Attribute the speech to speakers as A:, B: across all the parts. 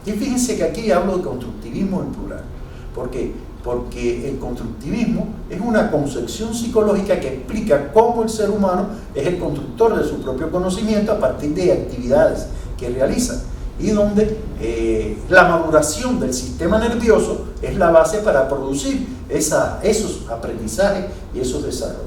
A: Y fíjense que aquí hablo de constructivismo en plural. ¿Por qué? Porque el constructivismo es una concepción psicológica que explica cómo el ser humano es el constructor de su propio conocimiento a partir de actividades que realiza, y donde la maduración del sistema nervioso es la base para producir esos aprendizajes y esos desarrollos.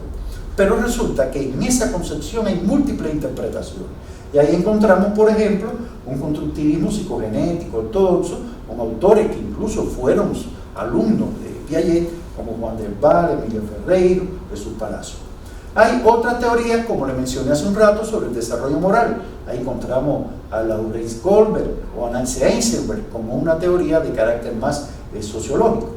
A: Pero resulta que en esa concepción hay múltiples interpretaciones, y ahí encontramos, por ejemplo, un constructivismo psicogenético ortodoxo, con autores que incluso fueron alumnos de Piaget, como Juan del Val, Emilio Ferreiro, Jesús Palacio. Hay otras teorías, como le mencioné hace un rato, sobre el desarrollo moral. Ahí encontramos a Laurence Goldberg o a Nancy Eisenberg como una teoría de carácter más sociológico.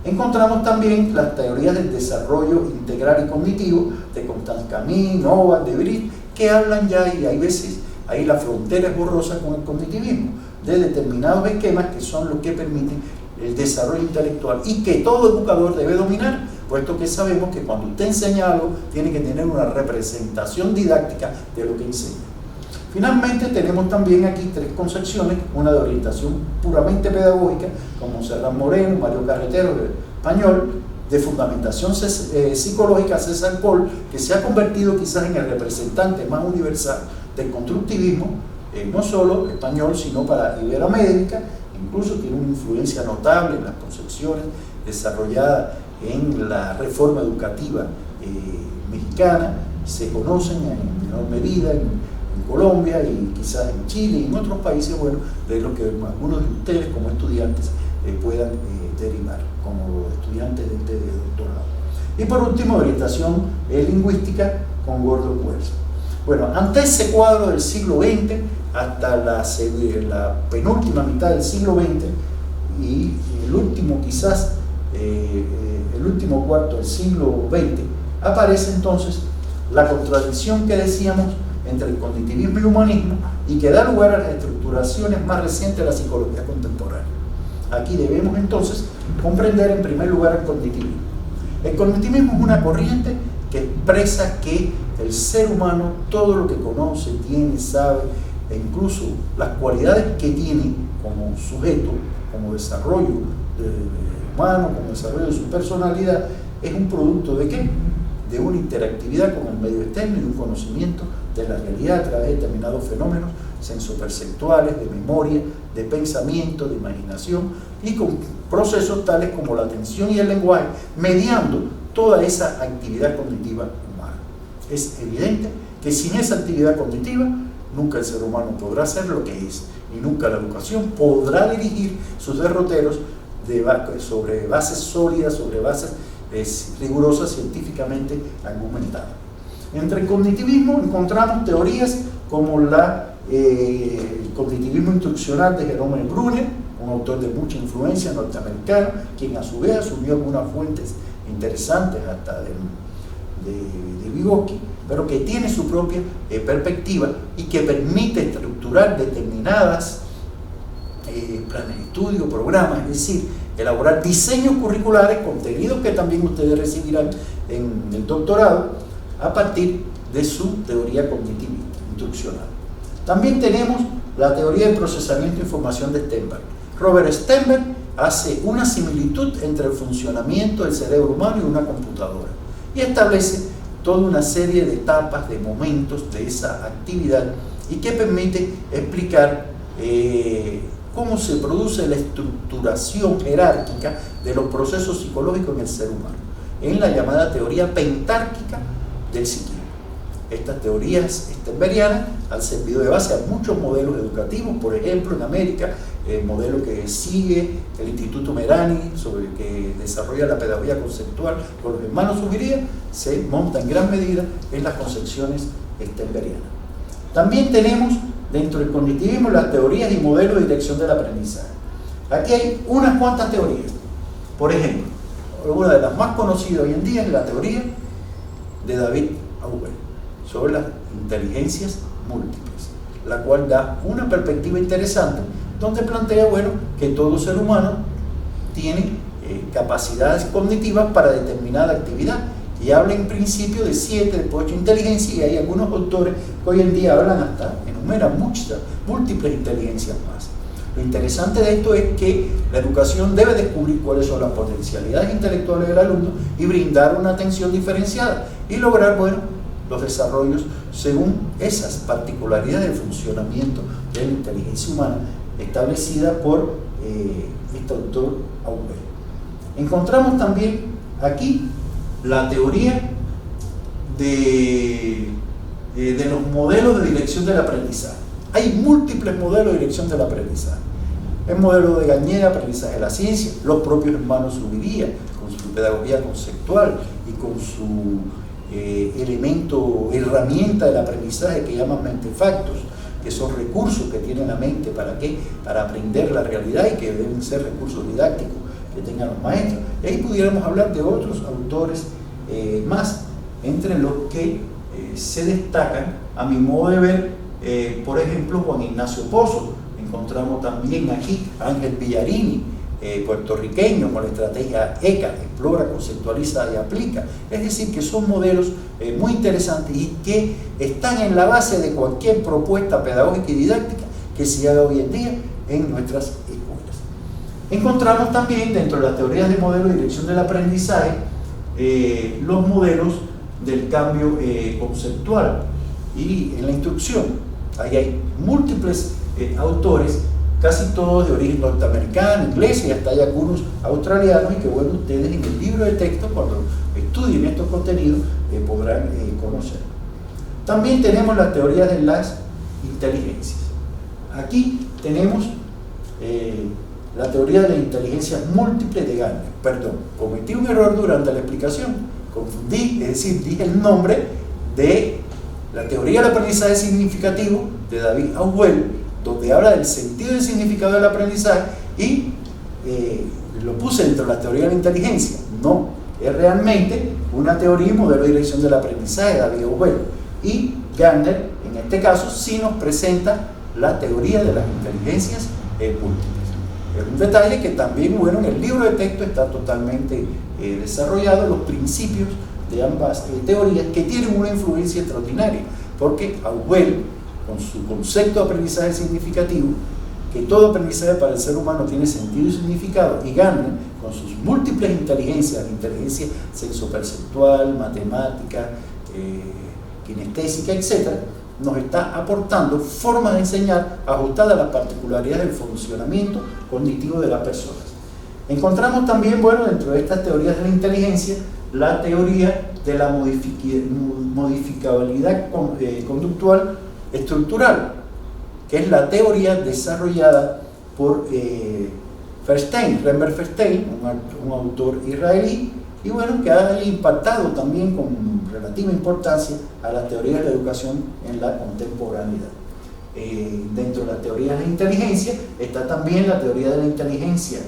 A: Encontramos también las teorías del desarrollo integral y cognitivo de Constance Camille, Novak, de Vries, que hablan ya, y hay veces ahí la frontera es borrosa con el cognitivismo, de determinados esquemas que son los que permiten el desarrollo intelectual y que todo educador debe dominar, puesto que sabemos que cuando usted enseña algo tiene que tener una representación didáctica de lo que enseña. Finalmente tenemos también aquí tres concepciones, una de orientación puramente pedagógica, como Serrat Moreno, Mario Carretero, de español, de fundamentación psicológica, César Paul, que se ha convertido quizás en el representante más universal del constructivismo, no solo español, sino para Iberoamérica. Incluso tiene una influencia notable en las concepciones desarrolladas en la reforma educativa mexicana, se conocen en menor medida en Colombia y quizás en Chile y en otros países, bueno, de lo que algunos de ustedes como estudiantes puedan derivar como estudiantes de doctorado. Y por último, orientación lingüística con Gordon Wells. Bueno, ante ese cuadro del siglo XX, hasta la penúltima mitad del siglo XX y el último quizás, el último cuarto del siglo XX, aparece entonces la contradicción que decíamos entre el cognitivismo y el humanismo, y que da lugar a las estructuraciones más recientes de la psicología contemporánea. Aquí debemos entonces comprender en primer lugar el cognitivismo. El cognitivismo es una corriente que expresa que el ser humano, todo lo que conoce, tiene, sabe, e incluso las cualidades que tiene como sujeto, como desarrollo humano, como desarrollo de su personalidad, es un producto ¿de qué? De una interactividad con el medio externo y un conocimiento de la realidad a través de determinados fenómenos sensoperceptuales, de memoria, de pensamiento, de imaginación, y con procesos tales como la atención y el lenguaje, mediando toda esa actividad cognitiva humana. Es evidente que sin esa actividad cognitiva nunca el ser humano podrá ser lo que es, y nunca la educación podrá dirigir sus derroteros sobre bases sólidas, sobre bases rigurosas, científicamente argumentadas. Entre el cognitivismo encontramos teorías como el cognitivismo instruccional de Jerome Bruner, un autor de mucha influencia norteamericana, quien a su vez asumió algunas fuentes interesantes hasta de Vygotsky, pero que tiene su propia perspectiva y que permite estructurar determinadas planes de estudio, programas, es decir, elaborar diseños curriculares, contenidos que también ustedes recibirán en el doctorado a partir de su teoría cognitiva instruccional. También tenemos la teoría del procesamiento de información de Sternberg. Robert Sternberg hace una similitud entre el funcionamiento del cerebro humano y una computadora y establece toda una serie de etapas, de momentos de esa actividad, y que permite explicar cómo se produce la estructuración jerárquica de los procesos psicológicos en el ser humano, en la llamada teoría pentárquica del psiquismo. Estas teorías sternbergianas han servido de base a muchos modelos educativos, por ejemplo en América, el modelo que sigue el Instituto Merani, sobre el que desarrolla la pedagogía conceptual con los hermanos Zuviría, se monta en gran medida en las concepciones sternbergianas. También tenemos dentro del cognitivismo las teorías y modelos de dirección del aprendizaje. Aquí hay unas cuantas teorías. Por ejemplo, una de las más conocidas hoy en día es la teoría de David Auber sobre las inteligencias múltiples, la cual da una perspectiva interesante donde plantea, bueno, que todo ser humano tiene capacidades cognitivas para determinada actividad, y habla en principio de 7, después 8 inteligencias, y hay algunos autores que hoy en día hablan hasta, enumeran múltiples inteligencias más. Lo interesante de esto es que la educación debe descubrir cuáles son las potencialidades intelectuales del alumno y brindar una atención diferenciada y lograr, bueno, los desarrollos según esas particularidades de funcionamiento de la inteligencia humana establecida por este autor Auguel. Encontramos también aquí la teoría de los modelos de dirección del aprendizaje. Hay múltiples modelos de dirección del aprendizaje. El modelo de Gagné, aprendizaje de la ciencia, los propios hermanos Zuviría, con su pedagogía conceptual y con su herramienta del aprendizaje que llaman mentefactos, que son recursos que tiene la mente, ¿para qué? Para aprender la realidad y que deben ser recursos didácticos que tengan los maestros. Y ahí pudiéramos hablar de otros autores más, entre los que se destacan, a mi modo de ver, por ejemplo, Juan Ignacio Pozo. Encontramos también aquí a Ángel Villarini, puertorriqueño, con la estrategia ECA, explora, conceptualiza y aplica. Es decir, que son modelos muy interesantes y que están en la base de cualquier propuesta pedagógica y didáctica que se haga hoy en día en nuestras escuelas. Encontramos también dentro de las teorías de modelo de dirección del aprendizaje los modelos del cambio conceptual y en la instrucción. Ahí hay múltiples autores, casi todos de origen norteamericano, inglés y hasta hay algunos australianos, y que bueno, ustedes en el libro de texto, cuando estudien estos contenidos, podrán conocer. También tenemos las teorías de las inteligencias. Aquí tenemos la teoría de la inteligencia múltiple de Gardner. Perdón, cometí un error durante la explicación, confundí, es decir, dije el nombre de la teoría del aprendizaje significativo de David Auguel, donde habla del sentido y el significado del aprendizaje, y lo puse dentro de la teoría de la inteligencia. No, es realmente una teoría y modelo de dirección del aprendizaje de David Auguel. Y Gardner, en este caso, sí nos presenta la teoría de las inteligencias múltiples. Es un detalle que también, bueno, en el libro de texto está totalmente desarrollado, los principios de ambas teorías, que tienen una influencia extraordinaria, porque Auguel, con su concepto de aprendizaje significativo, que todo aprendizaje para el ser humano tiene sentido y significado, y Gardner, con sus múltiples inteligencias, inteligencia sensoperceptual, matemática, kinestésica, etc., nos está aportando formas de enseñar ajustadas a las particularidades del funcionamiento cognitivo de las personas. Encontramos también, bueno, dentro de estas teorías de la inteligencia, la teoría de la modificabilidad conductual estructural, que es la teoría desarrollada por Rembert Feinstein, un autor israelí, y bueno, que ha impactado también con relativa importancia a las teorías de la educación en la contemporaneidad. Dentro de la teoría de la inteligencia está también la teoría de la inteligencia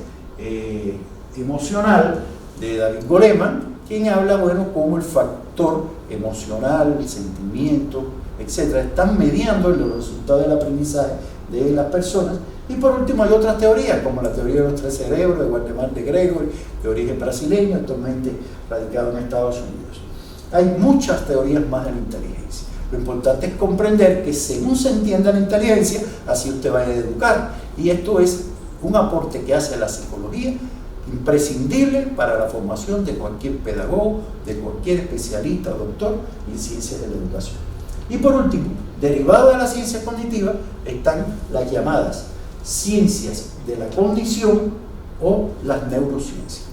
A: emocional de David Goleman, quien habla, bueno, cómo el factor emocional, el sentimiento, etcétera, están mediando los resultados del aprendizaje de las personas. Y por último hay otras teorías, como la teoría de los tres cerebros de Waldemar de Gregory, de origen brasileño, actualmente radicado en Estados Unidos. Hay muchas teorías más de la inteligencia. Lo importante es comprender que según se entienda la inteligencia, así usted va a educar. Y esto es un aporte que hace la psicología, imprescindible para la formación de cualquier pedagogo, de cualquier especialista o doctor en ciencias de la educación. Y por último, derivado de la ciencia cognitiva, están las llamadas ciencias de la cognición o las neurociencias.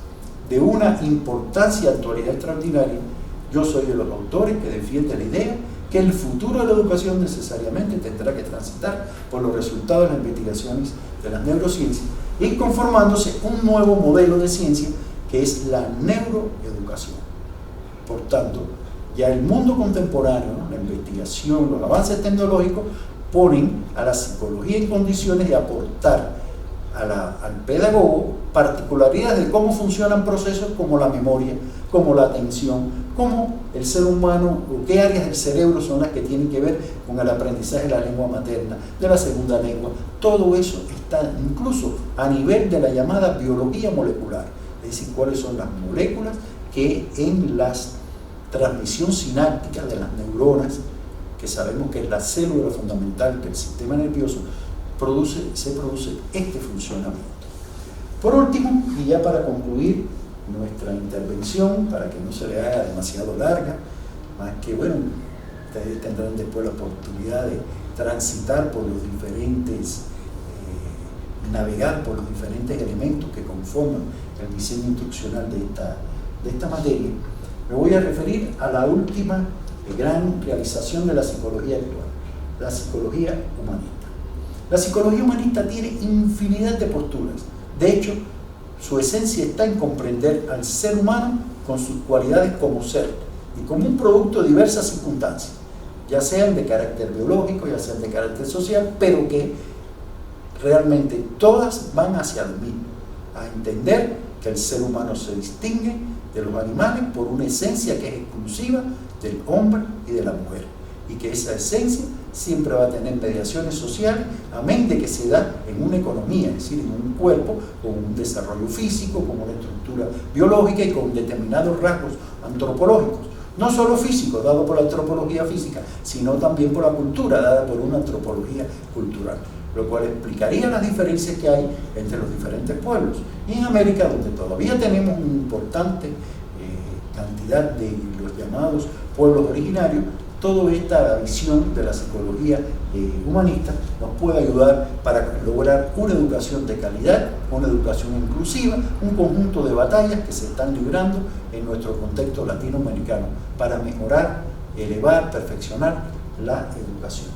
A: De una importancia y actualidad extraordinaria, yo soy de los autores que defienden la idea que el futuro de la educación necesariamente tendrá que transitar por los resultados de las investigaciones de las neurociencias y conformándose un nuevo modelo de ciencia que es la neuroeducación. Por tanto, ya el mundo contemporáneo, la investigación, los avances tecnológicos ponen a la psicología en condiciones de aportar al pedagogo particularidades de cómo funcionan procesos como la memoria, como la atención, cómo el ser humano, o qué áreas del cerebro son las que tienen que ver con el aprendizaje de la lengua materna, de la segunda lengua. Todo eso está incluso a nivel de la llamada biología molecular, es decir, cuáles son las moléculas que en la transmisión sináptica de las neuronas, que sabemos que es la célula fundamental del sistema nervioso, se produce este funcionamiento. Por último, y ya para concluir nuestra intervención, para que no se le haga demasiado larga, más que bueno, ustedes tendrán después la oportunidad de transitar por los diferentes, navegar por los diferentes elementos que conforman el diseño instruccional de esta materia. Me voy a referir a la última gran realización de la psicología actual, la psicología humanista. La psicología humanista tiene infinidad de posturas. De hecho, su esencia está en comprender al ser humano con sus cualidades como ser y como un producto de diversas circunstancias, ya sean de carácter biológico, ya sean de carácter social, pero que realmente todas van hacia lo mismo, a entender que el ser humano se distingue de los animales por una esencia que es exclusiva del hombre y de la mujer, y que esa esencia siempre va a tener mediaciones sociales, amén de que se da en una economía, es decir, en un cuerpo con un desarrollo físico, con una estructura biológica y con determinados rasgos antropológicos, no solo físicos, dados por la antropología física, sino también por la cultura, dada por una antropología cultural, lo cual explicaría las diferencias que hay entre los diferentes pueblos. Y en América, donde todavía tenemos una importante cantidad de los llamados pueblos originarios, toda esta visión de la psicología humanista nos puede ayudar para lograr una educación de calidad, una educación inclusiva, un conjunto de batallas que se están librando en nuestro contexto latinoamericano para mejorar, elevar, perfeccionar la educación.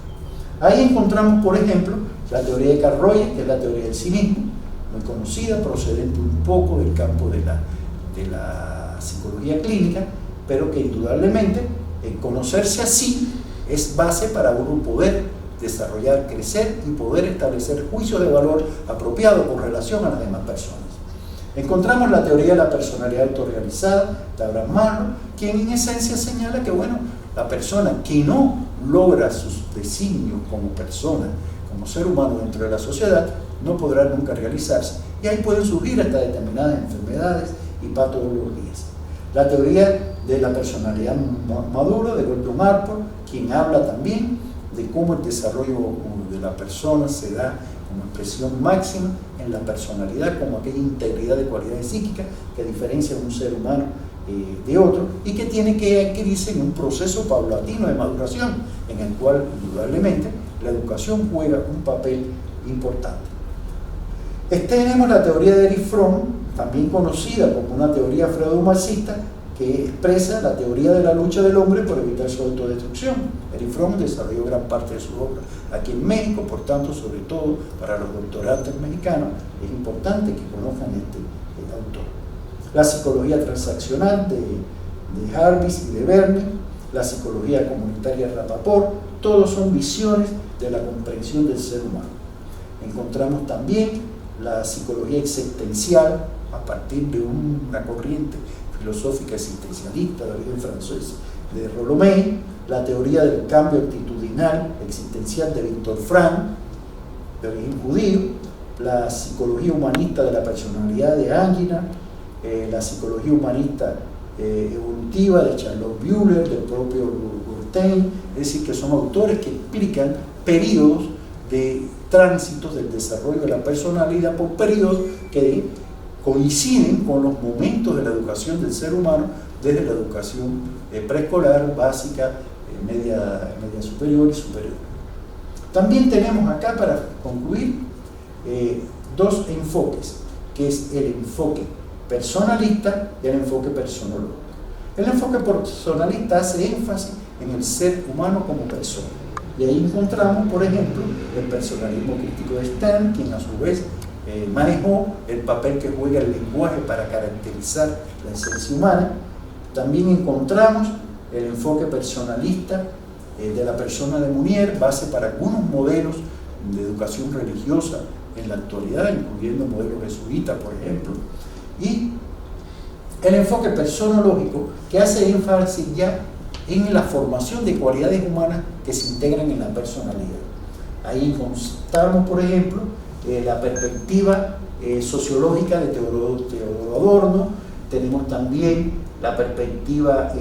A: Ahí encontramos, por ejemplo, la teoría de Carl Rogers, que es la teoría del cinismo, muy conocida, procedente un poco del campo de la psicología clínica, pero que indudablemente conocerse así es base para uno poder desarrollar, crecer y poder establecer juicios de valor apropiados con relación a las demás personas. Encontramos la teoría de la personalidad autorrealizada de Abraham Maslow, quien en esencia señala que bueno, la persona que no logra sus designios como persona, como ser humano dentro de la sociedad, no podrá nunca realizarse, y ahí pueden surgir hasta determinadas enfermedades y patologías. La teoría de la personalidad madura de Gordon Allport, quien habla también de cómo el desarrollo de la persona se da como expresión máxima en la personalidad, como aquella integridad de cualidades psíquicas que diferencia a un ser humano de otro y que tiene que adquirirse en un proceso paulatino de maduración, en el cual indudablemente la educación juega un papel importante. Tenemos la teoría de Erich Fromm, también conocida como una teoría freudo-marxista, que expresa la teoría de la lucha del hombre por evitar su autodestrucción. Erich Fromm desarrolló gran parte de su obra aquí en México, por tanto, sobre todo para los doctorantes mexicanos, es importante que conozcan este autor. La psicología transaccional de Jarvis y de Verne, la psicología comunitaria de Rapaport, todos son visiones de la comprensión del ser humano. Encontramos también la psicología existencial a partir de una corriente filosófica existencialista de origen francés de Rollo May, la teoría del cambio actitudinal existencial de Viktor Frankl, de origen judío, la psicología humanista de la personalidad de Angina, la psicología humanista evolutiva de Charlotte Buehler, del propio Durkheim, es decir, que son autores que explican periodos de tránsitos del desarrollo de la personalidad por periodos que coinciden con los momentos de la educación del ser humano, desde la educación preescolar, básica, media superior y superior. También tenemos acá, para concluir, dos enfoques, que es el enfoque personalista y el enfoque personológico. El enfoque personalista hace énfasis en el ser humano como persona. Y ahí encontramos, por ejemplo, el personalismo crítico de Stern, quien a su vez manejó el papel que juega el lenguaje para caracterizar la esencia humana. También encontramos el enfoque personalista de la persona de Mounier, base para algunos modelos de educación religiosa en la actualidad, incluyendo modelos jesuitas, por ejemplo. Y el enfoque personológico, que hace énfasis ya en la formación de cualidades humanas que se integran en la personalidad. Ahí encontramos, por ejemplo, la perspectiva sociológica de Teodoro Adorno, tenemos también la perspectiva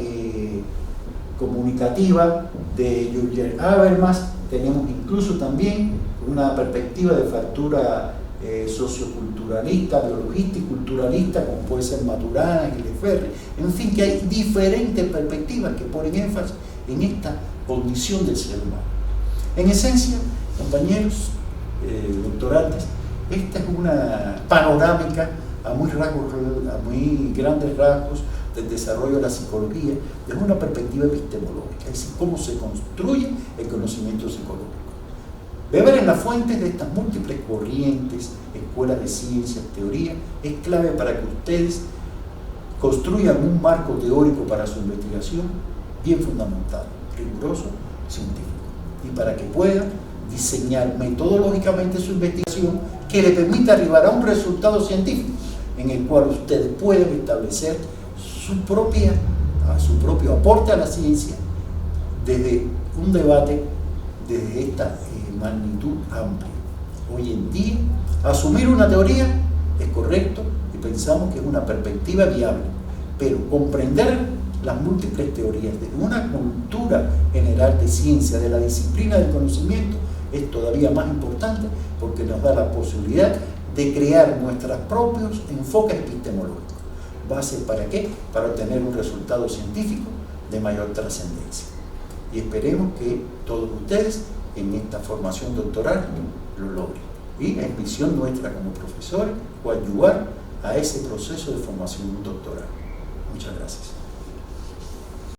A: comunicativa de Jürgen Habermas, tenemos incluso también una perspectiva de factura socioculturalista, biologista y culturalista, como puede ser Maturana, Gilles-Ferry, en fin, que hay diferentes perspectivas que ponen énfasis en esta condición del ser humano. En esencia, compañeros doctorantes, esta es una panorámica a muy grandes rasgos del desarrollo de la psicología desde una perspectiva epistemológica, es decir, cómo se construye el conocimiento psicológico. Beber en las fuentes de estas múltiples corrientes, escuelas de ciencias, teorías, es clave para que ustedes construyan un marco teórico para su investigación bien fundamentado, riguroso, científico, y para que puedan diseñar metodológicamente su investigación que le permita arribar a un resultado científico en el cual ustedes pueden establecer su propio aporte a la ciencia desde un debate desde esta magnitud amplia. Hoy en día, asumir una teoría es correcto y pensamos que es una perspectiva viable, pero comprender las múltiples teorías desde una cultura general de ciencia, de la disciplina del conocimiento, es todavía más importante porque nos da la posibilidad de crear nuestros propios enfoques epistemológicos. ¿Base para qué? Para obtener un resultado científico de mayor trascendencia. Y esperemos que todos ustedes en esta formación doctoral lo logren. Y es misión nuestra como profesores coadyuvar a ese proceso de formación doctoral. Muchas gracias.